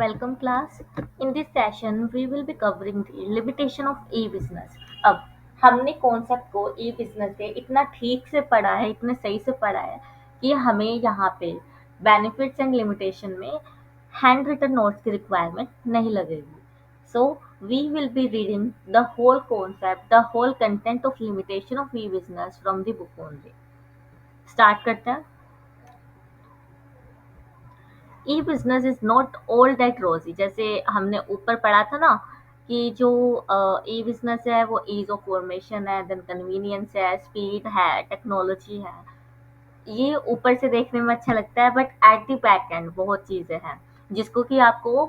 Welcome class. In this session, we will be covering the limitation of e-business. अब हमने concept को e-business से इतना ठीक से पढ़ा है, इतने सही से पढ़ा है कि हमें यहाँ पे बेनिफिट्स एंड लिमिटेशन में हैंड रिटन नोट्स की रिक्वायरमेंट नहीं लगेगी. So we will be reading the whole concept, the whole content of limitation of e-business from the book only. Start करते हैं. E business is not all that rosy. जैसे हमने ऊपर पढ़ा था ना कि जो ई बिजनेस है वो ईज ऑफ फॉर्मेशन है, देन कन्वीनियंस है, स्पीड है, टेक्नोलॉजी है. ये ऊपर से देखने में अच्छा लगता है, but at the back and बहुत चीजें हैं जिसको कि आपको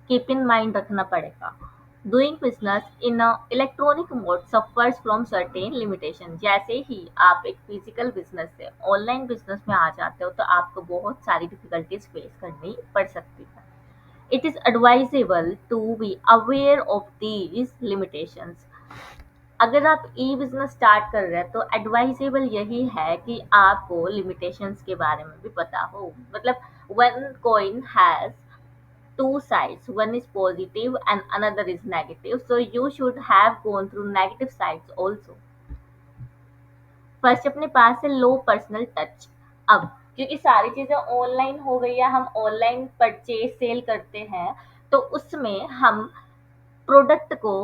कीप इन माइंड रखना पड़ेगा. Doing business in electronic mode suffers from certain limitation. जैसे ही आप एक फिजिकल बिजनेस से ऑनलाइन बिजनेस में आ जाते हो तो आपको बहुत सारी डिफिकल्टीज फेस करनी पड़ सकती है. It is advisable to be aware of these limitations. अगर आप ई बिजनेस स्टार्ट कर रहे हैं तो एडवाइजेबल यही है कि आपको लिमिटेशंस के बारे में भी पता हो. मतलब one coin has two sides. One is positive and another is negative. So you should have gone through negative sides also. First अपने पास है लो पर्सनल टच. अब क्योंकि सारी चीजें ऑनलाइन हो गई है, हम ऑनलाइन परचेज सेल करते हैं, तो उसमें हम प्रोडक्ट को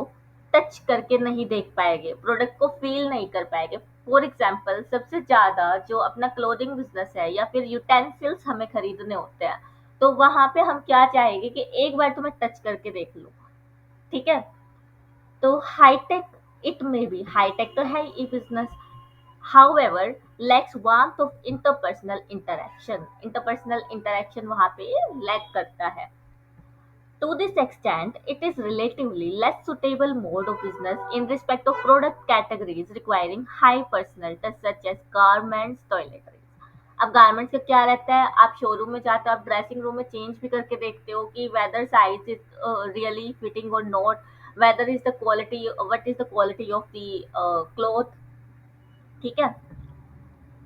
टच करके नहीं देख पाएंगे, प्रोडक्ट को फील नहीं कर पाएंगे. फॉर एग्जाम्पल सबसे ज्यादा जो अपना क्लोथिंग बिजनेस है या फिर यूटेंसिल्स हमें खरीदने होते हैं, तो वहां पे हम क्या चाहेंगे कि एक बार तो मैं टच करके देख लूं. ठीक है. तो हाईटेक, इट में भी हाईटेक तो है ई business, however lacks warmth of interpersonal interaction. Interpersonal interaction वहाँ पे lack करता है. To this extent, it is relatively less suitable mode of business in respect of product categories requiring high personal touch such as garments, toiletries. अब garments का क्या रहता है, आप शोरूम में जाते हो, आप ड्रेसिंग रूम में चेंज भी करके देखते हो कि whether size is really fitting और not, whether is the quality, what is the quality of the cloth. ठीक है.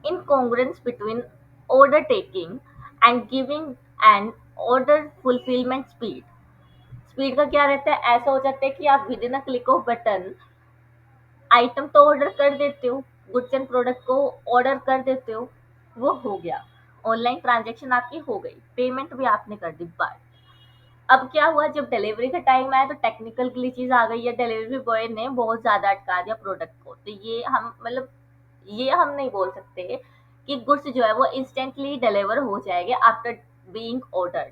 Incongruence between order taking and giving and order fulfillment speed. Speed का क्या रहता है, ऐसा हो जाता है कि आप with in a click off button item तो ऑर्डर कर देते हो, गुड्स एंड प्रोडक्ट को ऑर्डर कर देते हो, वो हो गया, ऑनलाइन ट्रांजेक्शन आपकी हो गई, पेमेंट भी आपने कर दी. बट अब क्या हुआ, जब डिलीवरी का टाइम आया तो टेक्निकल ग्लिचेस आ गई है, डिलीवरी बॉय ने बहुत ज्यादा अटका दिया प्रोडक्ट को. तो ये हम मतलब ये हम नहीं बोल सकते कि गुड्स जो है वो इंस्टेंटली डिलीवर हो जाएंगे after being ordered.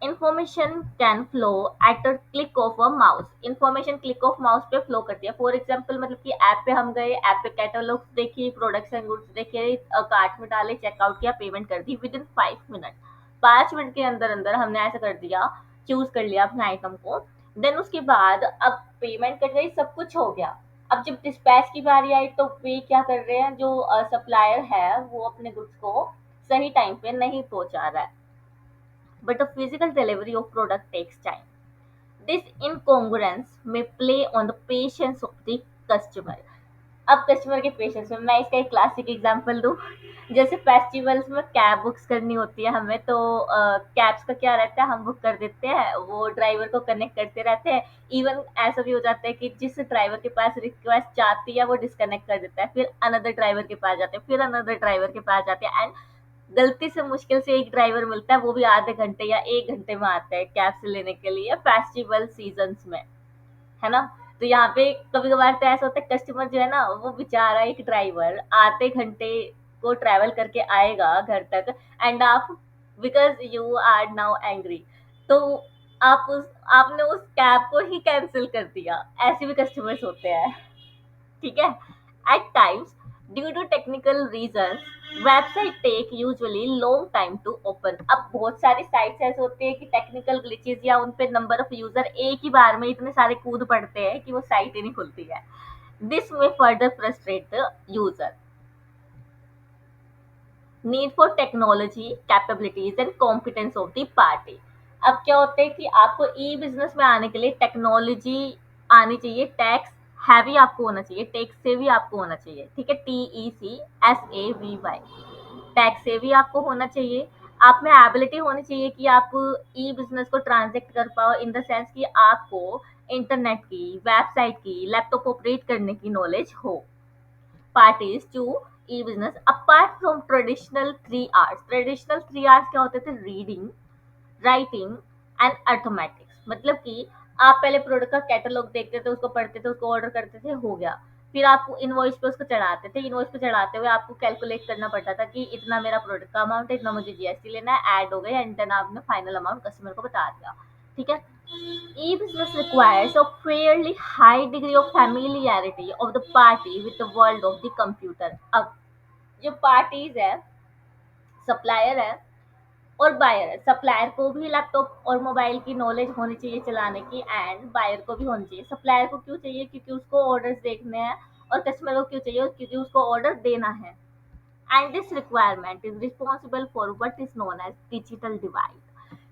Information can flow at a click of a mouse. Information click of mouse पे फ्लो करती है. फॉर एग्जांपल मतलब कि ऐप पे हम गए, ऐप पे कैटलॉग्स देखी, प्रोडक्ट्स एंड गुड्स देखे, कार्ट में डाले, चेकआउट किया, पेमेंट कर दी विद इन 5 मिनट. 5 मिनट के अंदर अंदर हमने ऐसा कर दिया, चूज कर लिया अपने आइटम को. देन उसके बाद अब पेमेंट कर गई, सब कुछ हो गया. अब जब डिस्पैच की बारी आई तो वे क्या कर रहे हैं, जो सप्लायर है वो अपने गुड्स को सही टाइम पे नहीं पहुंचा रहा है. But the physical delivery of product takes time. This incongruence may play on the patience of the customer. अब कस्टमर के पेशेंस में मैं इसका एक क्लासिक एग्जांपल दूं. जैसे फेस्टिवल्स में कैब बुक्स करनी होती है हमें, तो कैब्स का क्या रहता है, हम बुक कर देते हैं, वो ड्राइवर को कनेक्ट करते रहते हैं. इवन ऐसा भी हो जाता है कि जिस ड्राइवर के पास रिक्वेस्ट जाती है वो डिस्कनेक्ट कर देता है, फिर अनदर ड्राइवर के पास जाते हैं, फिर अनदर ड्राइवर के पास जाते हैं, एंड गलती से मुश्किल से एक ड्राइवर मिलता है, वो भी आधे घंटे या 1 घंटे में आता है कैब से लेने के लिए फेस्टिवल सीजन्स में, है ना. तो यहाँ पे कभी कभार तो ऐसा होता है कस्टमर जो है ना, वो बेचारा एक ड्राइवर आधे घंटे को ट्रैवल करके आएगा घर तक, एंड आप because you are now angry, तो आपने उस कैब को ही कैंसिल कर दिया. ऐसे भी कस्टमर्स होते हैं. ठीक है. At times due to technical reason website take usually long time to open. अब बहुत सारी साइट्स ऐसे होते हैं कि टेक्निकल ग्लिचेस या उन पे नंबर ऑफ यूजर एक ही बार में इतने सारे कूद पड़ते हैं कि वो साइट ही नहीं खुलती है. दिस में further frustrate the user. Need for technology capabilities and competence of the party. अब क्या होता है कि आपको ई बिजनेस में आने के लिए टेक्नोलॉजी आनी चाहिए, टैक्स हैवी आपको होना चाहिए, टैक्स से भी आपको होना चाहिए. ठीक है. TECSAVY, टैक्स से भी आपको होना चाहिए. आप में एबिलिटी होनी चाहिए कि आप ई बिजनेस को ट्रांजेक्ट कर पाओ, इन द सेंस कि आपको इंटरनेट की, वेबसाइट की, लैपटॉप ऑपरेट करने की नॉलेज हो। Parties to e business apart from traditional 3 hours. Traditional 3 hours क्या होते थे? Reading, writing and arithmetics. मतलब कि आप पहले प्रोडक्ट का कैटलॉग देखते थे, उसको पढ़ते थे, उसको ऑर्डर करते थे, हो गया। फिर आप इनवॉइस पे उसको चढ़ाते थे, इनवॉइस पे चढ़ाते हुए आपको कैलकुलेट करना पड़ता था कि इतना मेरा प्रोडक्ट का अमाउंट है, इतना मुझे जीएसटी लेना है, ऐड हो गया, एंड देन आपने फाइनल अमाउंट कस्टमर को बता दिया। ठीक है। E-business requires a fairly high degree of familiarity of the party with the world of the computer। अब जो पार्टीज है, सप्लायर है और बायर है। सप्लायर को भी लैपटॉप और मोबाइल की नॉलेज होनी चाहिए चलाने की, एंड बायर को भी होनी चाहिए। सप्लायर को क्यों चाहिए? क्योंकि उसको ऑर्डर्स देखने हैं। और कस्टमर को क्यों चाहिए? क्योंकि उसको ऑर्डर देना है। And this requirement is responsible for what is known as digital divide.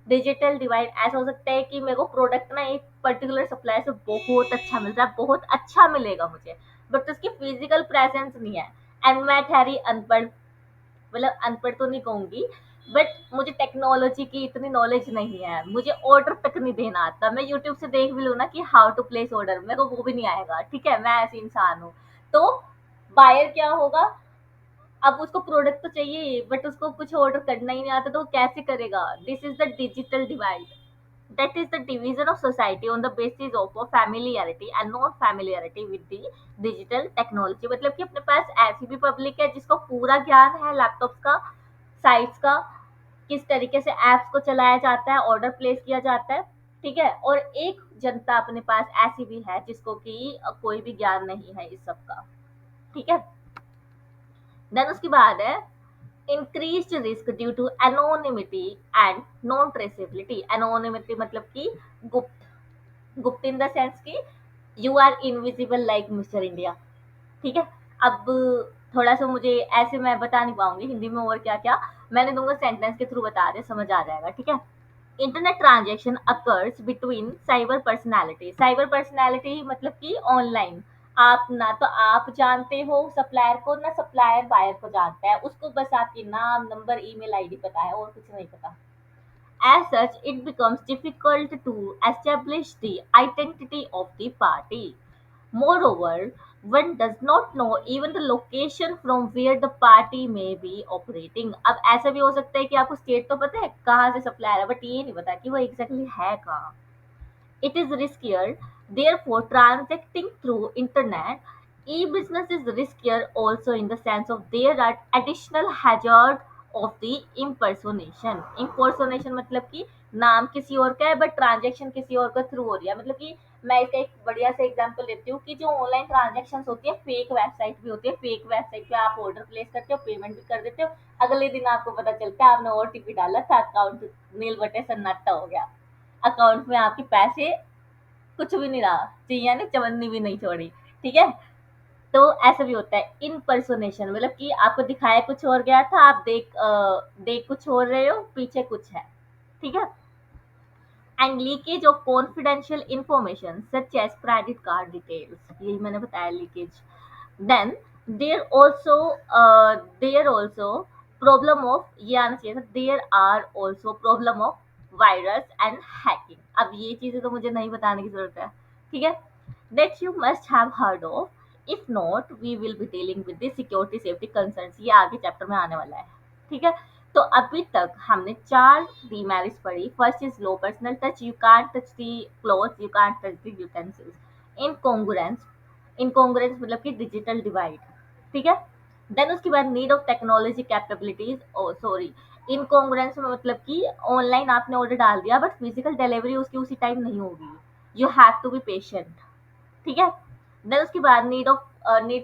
Digital divide ऐसा हो सकता है कि मेरे को प्रोडक्ट ना एक पर्टिकुलर सप्लायर से बहुत अच्छा मिल रहा है, बहुत अच्छा मिलेगा मुझे, बट उसकी फिजिकल प्रेजेंस नहीं है। एंड मैं ठहरी अनपढ़, मतलब अनपढ़ तो नहीं कहूंगी, बट मुझे टेक्नोलॉजी की इतनी नॉलेज नहीं है, मुझे ऑर्डर तक नहीं देना आता। मैं यूट्यूब से देख भी लूँ ना कि हाउ टू प्लेस ऑर्डर, मेरे को वो भी नहीं आएगा। ठीक है, मैं ऐसी इंसान हूँ। तो बायर क्या होगा? अब उसको प्रोडक्ट तो चाहिए बट उसको कुछ ऑर्डर करना ही नहीं आता, तो वो कैसे करेगा? This is the digital divide. That is the division of society on the basis of a familiarity and non familiarity with the digital technology। मतलब कि अपने पास ऐसी भी पब्लिक है जिसको पूरा ज्ञान है लैपटॉप का, साइट्स का, किस तरीके से एप्स को चलाया जाता है, ऑर्डर प्लेस किया जाता है। ठीक है। और एक जनता अपने पास ऐसी भी है जिसको कि कोई भी ज्ञान नहीं है इस सब का। ठीक है। देन उसके बाद है increased risk due to anonymity and non traceability। anonymity मतलब कि गुप्त, गुप्त इन द सेंस कि you are invisible like mister India. ठीक है। अब थोड़ा सा मुझे ऐसे मैं बता नहीं पाऊंगी हिंदी में और क्या क्या, मैंने दूंगा सेंटेंस के थ्रू बता दे, समझ आ जाएगा। ठीक है। Internet transaction occurs between cyber personality. Cyber personality मतलब कि ऑनलाइन, आप ना तो आप जानते हो सप्लायर को, ना सप्लायर बायर को जानता है, उसको बस आपकी नाम, नंबर, ईमेल आईडी पता है और कुछ नहीं पता। As such, it becomes difficult to establish the identity of the party. Moreover, one does not know even the location from where the party may be operating। अब ऐसा भी हो सकता है कि आपको स्टेट तो पता है कहाँ से सप्लायर है, बट ये नहीं पता कि वो एग्जैक्टली है कहाँ। It is riskier, therefore transacting through internet. E-business is riskier also in the sense of there are additional hazard of the impersonation। impersonation मतलब कि नाम किसी और का है बट ट्रांजेक्शन किसी और के थ्रू हो रही है। मतलब कि मैं इसका एक बढ़िया सा एग्जांपल देती हूँ कि जो ऑनलाइन ट्रांजेक्शन होती है, फेक वेबसाइट भी होती है। फेक वेबसाइट पे आप ऑर्डर प्लेस करते हो, पेमेंट भी कर देते हो, अगले दिन आपको पता चलता है आपने ओटीपी डाला था, अकाउंट नील बटे सन्नाटा हो गया, अकाउंट में आपके पैसे कुछ भी नहीं रहा, चिड़िया ने चवन्नी भी नहीं छोड़ी। ठीक है। तो ऐसा भी होता है इनपर्सोनेशन, मतलब कि आपको दिखाया कुछ और गया था, आप देख कुछ और रहे हो, पीछे कुछ है। ठीक है। And leakage of confidential information such as credit card details, यही मैंने बताया leakage. Then there also there also problem of, ये आना चाहिए था, there are also problem of virus and hacking. अब ये चीजें तो मुझे नहीं बताने की जरूरत है। ठीक है। That you must have heard of, if not we will be dealing with the security safety concerns. ये आगे चैप्टर में आने वाला है। ठीक है। तो अभी तक हमने 4 डीमेरिट्स पढ़ी। First is low personal touch, you can't touch the cloth, you can't touch the utensils. Incongruence, incongruence मतलब कि डिजिटल डिवाइड। ठीक है। देन उसके बाद need of technology capabilities, oh sorry, incongruence में मतलब कि ऑनलाइन आपने ऑर्डर डाल दिया बट फिजिकल डिलीवरी उसकी उसी टाइम नहीं होगी, you have to be patient. ठीक है। देन उसके बाद नीड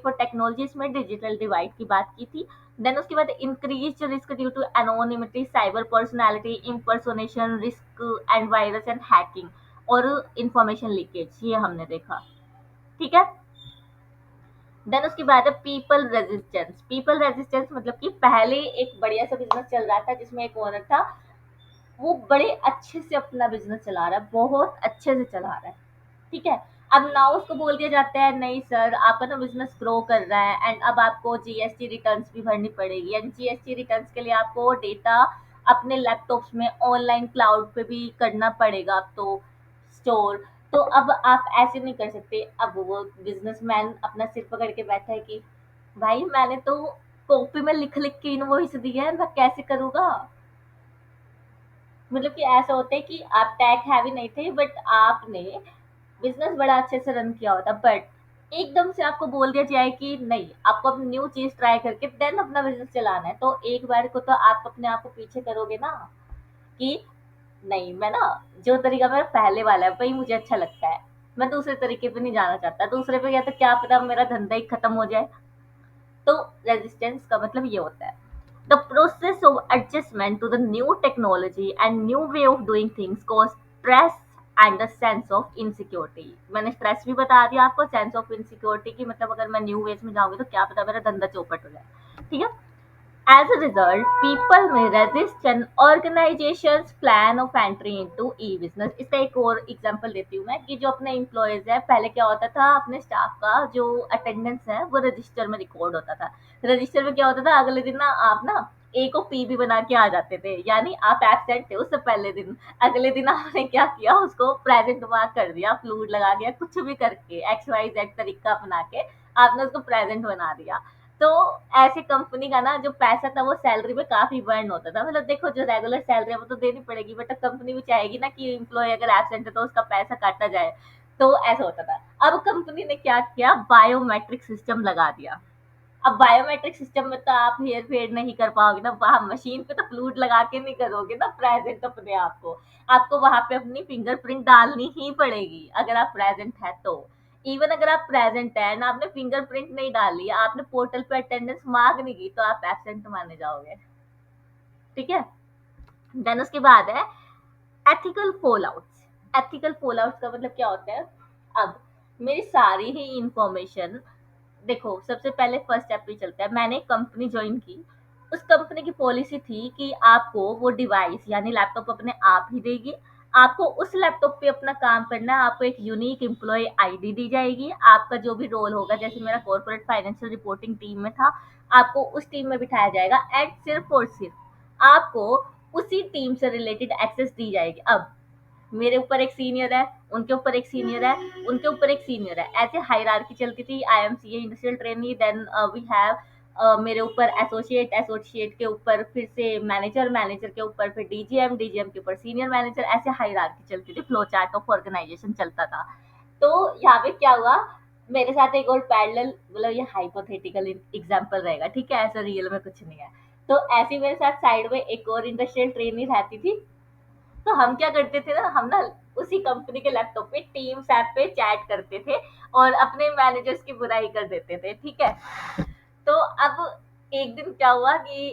फॉर टेक्नोलॉजी, इसमें डिजिटल डिवाइड की बात की थी। देन उसके बाद increase risk due to anonymity, cyber personality, impersonation risk and virus and hacking, और इंफॉर्मेशन लीकेज, ये हमने देखा। ठीक है। देन उसके बाद है पीपल रेजिस्टेंस। पीपल रेजिस्टेंस मतलब कि पहले एक बढ़िया सा बिजनेस चल रहा था जिसमें एक ओनर था, वो बड़े अच्छे से अपना बिजनेस चला रहा है, बहुत अच्छे से चला रहा है। ठीक है। अब नाउ उसको बोल दिया जाता है नहीं सर आपका ना बिजनेस ग्रो कर रहा है एंड अब आपको जीएसटी रिटर्न्स भी भरनी पड़ेगी, एंड जीएसटी रिटर्न्स के लिए आपको डेटा अपने लैपटॉप्स में ऑनलाइन क्लाउड पे भी करना पड़ेगा अब तो स्टोर। तो अब आप ऐसे नहीं कर सकते। अब वो बिजनेसमैन अपना सिर पकड़ के बैठा है कि भाई मैंने तो कॉपी में लिख लिख के इनवॉइस दी है, मैं कैसे करूंगा। मतलब कि ऐसा होता है कि आप टैग हैवी नहीं थे बट आपने बिजनेस बड़ा अच्छे से रन किया होता, बट एकदम से आपको बोल दिया जाए कि नहीं, आपको अपनी न्यू चीज ट्राई करके देन अपना बिजनेस चलाना है, तो एक बार को तो आप अपने आप को पीछे करोगे ना कि नहीं, मैं ना जो तरीका मेरा पहले वाला है वही मुझे अच्छा लगता है, मैं दूसरे तरीके पे नहीं जाना चाहता, दूसरे पे गया तो क्या पता मेरा धंधा ही खत्म हो जाए। तो रेजिस्टेंस का मतलब ये होता है the process of adjustment to the new technology and new way of doing things cause stress and the sense of insecurity. मैंने स्ट्रेस भी बता दिया आपको, सेंस ऑफ इनसिक्योरिटी की मतलब अगर मैं न्यू वेज में जाऊंगी तो क्या पता मेरा धंधा चौपट हो जाए। ठीक है। As a result, people may resist an organization's plan of entry into e-business। इसका एक और एग्जांपल देती हूँ मैं कि जो अपने एम्प्लॉयज है, पहले क्या होता था, अपने स्टाफ का जो अटेंडेंस है वो रजिस्टर में रिकॉर्ड होता था। रजिस्टर में क्या होता था, अगले दिन ना आप ना ए को पी भी बना के आ जाते थे, यानी आप एबसेंट थे उससे पहले दिन, अगले दिन आपने क्या किया, उसको प्रेजेंट मार्क कर दिया, फ्लूड लगा दिया, कुछ भी करके एक्स वाई जेड तरीका अपना के आपने उसको प्रेजेंट बना दिया। तो ऐसी कंपनी का ना जो पैसा था वो सैलरी में काफी बर्न होता था। मतलब देखो जो रेगुलर सैलरी है वो तो देनी पड़ेगी, बट कंपनी भी चाहेगी ना कि एम्प्लॉय अगर एबसेंट है तो उसका पैसा काटा जाए। तो ऐसा होता था। अब कंपनी ने क्या किया, बायोमेट्रिक सिस्टम लगा दिया। अब बायोमेट्रिक सिस्टम में तो आप हेर फेर नहीं कर पाओगे ना, वहां मशीन पे तो फ्लूड लगा के नहीं करोगे ना प्रेजेंट अपने आप को, आपको वहां पे अपनी फिंगरप्रिंट डालनी ही पड़ेगी अगर आप प्रेजेंट है तो। इवन अगर आप प्रेजेंट है ना, आपने फिंगरप्रिंट नहीं डाली, आपने पोर्टल पे अटेंडेंस मार्क नहीं की, तो आप एबसेंट माने जाओगे। ठीक है। देन उसके बाद है ethical fall outs. Ethical fall outs का मतलब क्या होता है, अब मेरी सारी ही इंफॉर्मेशन, देखो सबसे पहले फर्स्ट स्टेप पे चलते हैं। मैंने कंपनी ज्वाइन की, उस कंपनी की पॉलिसी थी कि आपको वो डिवाइस यानी लैपटॉप अपने आप ही देगी, आपको उस लैपटॉप पे अपना काम करना है, आपको एक यूनिक एम्प्लॉय आईडी दी जाएगी, आपका जो भी रोल होगा, जैसे मेरा कॉर्पोरेट फाइनेंशियल रिपोर्टिंग टीम में था, आपको उस टीम में बिठाया जाएगा एंड सिर्फ और सिर्फ आपको उसी टीम से रिलेटेड एक्सेस दी जाएगी। अब मेरे ऊपर एक सीनियर है, उनके ऊपर एक सीनियर है, उनके ऊपर एक सीनियर है, ऐसे हायरार्की चलती थी। I am C A industrial trainee, then we have मेरे ऊपर एसोसिएट, एसोसिएट के ऊपर फिर से मैनेजर, मैनेजर के ऊपर फिर डीजीएम, डीजीएम के ऊपर सीनियर मैनेजर, ऐसे हायरार्की चलती थी, फ्लो चार्ट ऑफ ऑर्गेनाइजेशन चलता था। तो यहाँ पे क्या हुआ, मेरे साथ एक और पैरेलल, मतलब ये हाइपोथेटिकल एग्जांपल रहेगा, ठीक है, ऐसा रियल में कुछ नहीं है। तो ऐसे मेरे साथ साइड में एक और इंडस्ट्रियल ट्रेनी रहती थी। तो हम क्या करते थे ना, हम ना उसी कंपनी के लैपटॉप पे टीम्स ऐप पे चैट करते थे और अपने मैनेजर्स की बुराई कर देते थे। ठीक है। तो अब एक दिन क्या हुआ कि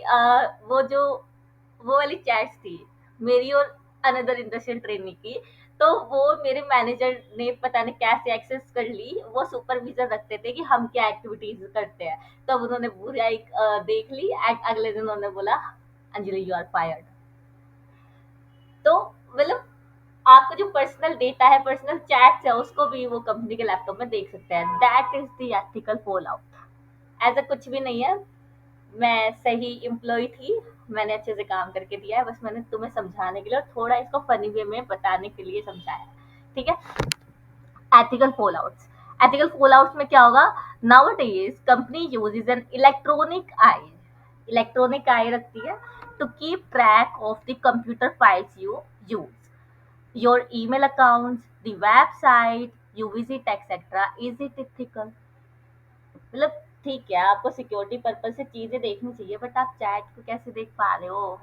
वो वाली चैट्स थी मेरी और अनदर इंडस्ट्रियल ट्रेनी की, तो वो मेरे मैनेजर ने पता नहीं कैसे एक्सेस कर ली, वो सुपरविजन रखते थे कि हम क्या एक्टिविटीज करते हैं। तो अब उन्होंने बुराई देख ली एंड अगले दिन उन्होंने बोला अंजलि यू आर फायर्ड। तो मतलब आपका जो पर्सनल डेटा है, पर्सनल चैट्स है, उसको भी वो कंपनी के लैपटॉप में देख सकते हैं। That is the ethical fall out. ऐसा कुछ भी नहीं है, मैं सही एम्प्लॉय थी, मैंने अच्छे से काम करके दिया है, बस मैंने तुम्हें समझाने के लिए और थोड़ा इसको फनी वे में बताने के लिए समझाया। ठीक है। Ethical fall outs, ethical fall outs में क्या होगा, nowadays company uses an electronic eye, electronic eye रखती है to keep track of the computer files you use, your email accounts, the website you visit, etc. Is it ethical? मतलब ठीक है, आपको security purpose से चीजें देखनी चाहिए, बट आप चैट को कैसे देख पा रहे हो?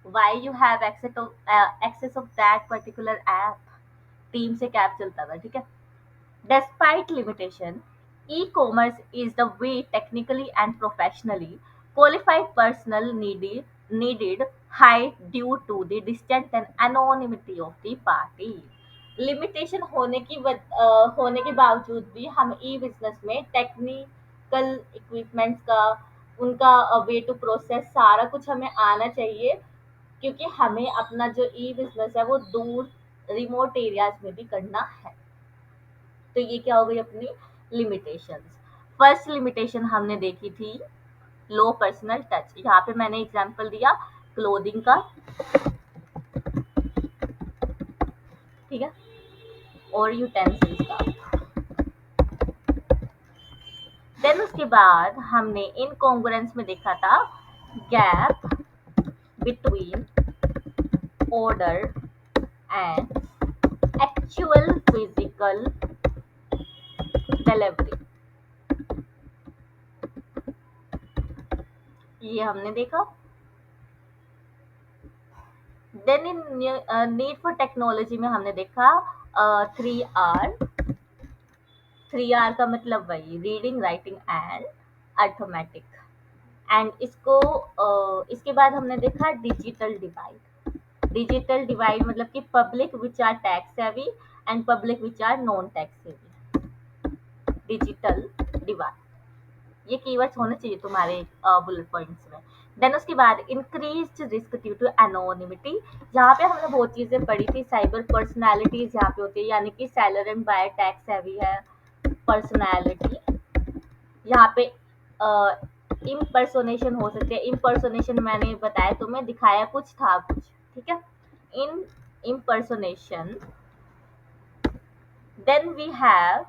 Why you have access of that particular app? Team से कैप चलता था, ठीक है। Despite limitation, e-commerce is the way technically and professionally qualified personnel needed high due to the distance and anonymity of the party। Limitation होने के बावजूद भी हम ई बिजनेस में टेक्निकल इक्विपमेंट्स का, उनका वे टू प्रोसेस सारा कुछ हमें आना चाहिए, क्योंकि हमें अपना जो ई बिजनेस है वो दूर रिमोट एरियाज में भी करना है। तो ये क्या हो गई अपनी लिमिटेशंस। फर्स्ट लिमिटेशन हमने देखी थी लो पर्सनल टच, यहाँ पे मैंने एग्जांपल दिया क्लोथिंग का, ठीक है, और यूटेंसिल्स का। देन उसके बाद हमने इनकॉन्ग्रुएंस में देखा था gap between order and actual physical delivery, ये हमने देखा। Then in need for technology में हमने देखा 3R। 3R का मतलब वही reading writing and arithmetic. And इसको इसके बाद हमने देखा डिजिटल डिवाइड। डिजिटल डिवाइड मतलब कि public which are tax savvy and public which are non tax savvy. Digital divide, ये कीवर्ड्स होने चाहिए तुम्हारे बुलेट पॉइंट्स में। देन उसके बाद increased risk due to anonymity, जहाँ पे हमने बहुत चीजें पढ़ी थी। साइबर पर्सनैलिटीज यहाँ पे होती है, यानी कि seller and buyer tax heavy है पर्सनैलिटी। यहाँ पे इम्पर्सोनेशन हो सकते हैं। इम्पर्सोनेशन मैंने बताया तुम्हें, दिखाया कुछ था कुछ, ठीक है। In impersonation, then we have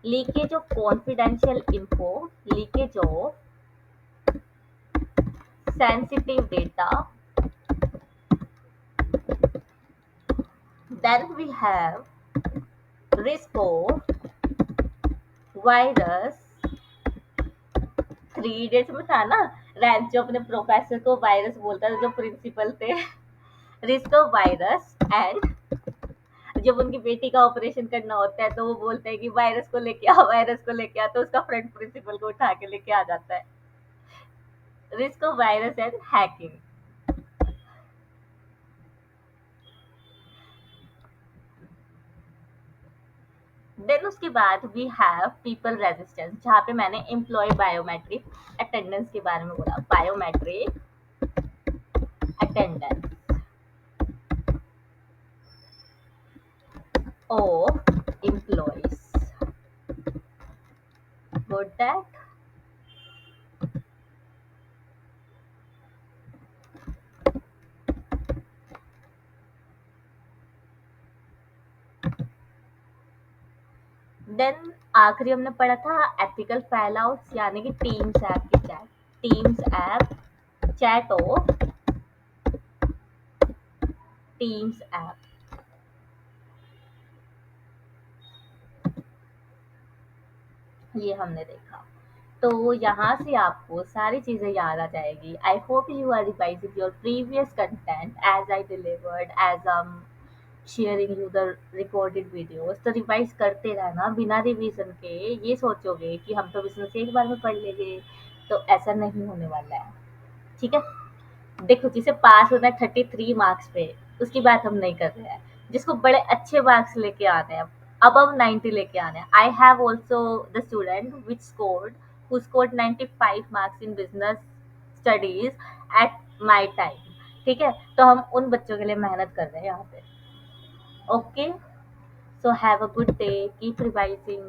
leakage of confidential info, leakage of sensitive data, then we have risk of virus। 3 Idiots में था ना, रैंच जो अपने प्रोफेसर को वायरस बोलता था, जो प्रिंसिपल थे। रिस्क ऑफ वायरस एंड, जब उनकी बेटी का ऑपरेशन करना होता है तो वो बोलते हैं कि वायरस को लेके आओ, वायरस को लेके आओ, तो उसका फ्रेंड प्रिंसिपल को उठा के लेके आ जाता है। Risk of virus and hacking. Then उसके बाद वी हैव पीपल रेजिस्टेंस, जहाँ पे मैंने एम्प्लॉय बायोमेट्रिक अटेंडेंस के बारे में बोला। Biometric attendance of employees, good that. Then आखिरी हमने पढ़ा था एथिकल फैल आउट्स, यानी कि टीम्स ऐप की चैट। Teams app chat of teams app, ये हमने देखा। तो यहाँ से आपको सारी चीजें याद आ जाएगी। I hope you are revising your previous content as I delivered, as sharing you the recorded videos. तो रिवाइज करते रहना बिना रिवीजन के। ये सोचोगे कि हम तो बिजनेस एक बार में पढ़ लेंगे, तो ऐसा नहीं होने वाला है, ठीक है। देखो, जिसे पास होना है 33 मार्क्स पे, उसकी बात हम नहीं कर रहे हैं। जिसको बड़े अच्छे मार्क्स लेके आने हैं, अबव 90 लेके आने हैं। I have also the student which scored who scored 95 marks in business studies at my time, ठीक है। तो हम उन बच्चों के लिए मेहनत कर रहे हैं यहाँ पे। Okay, so have a good day, keep revising.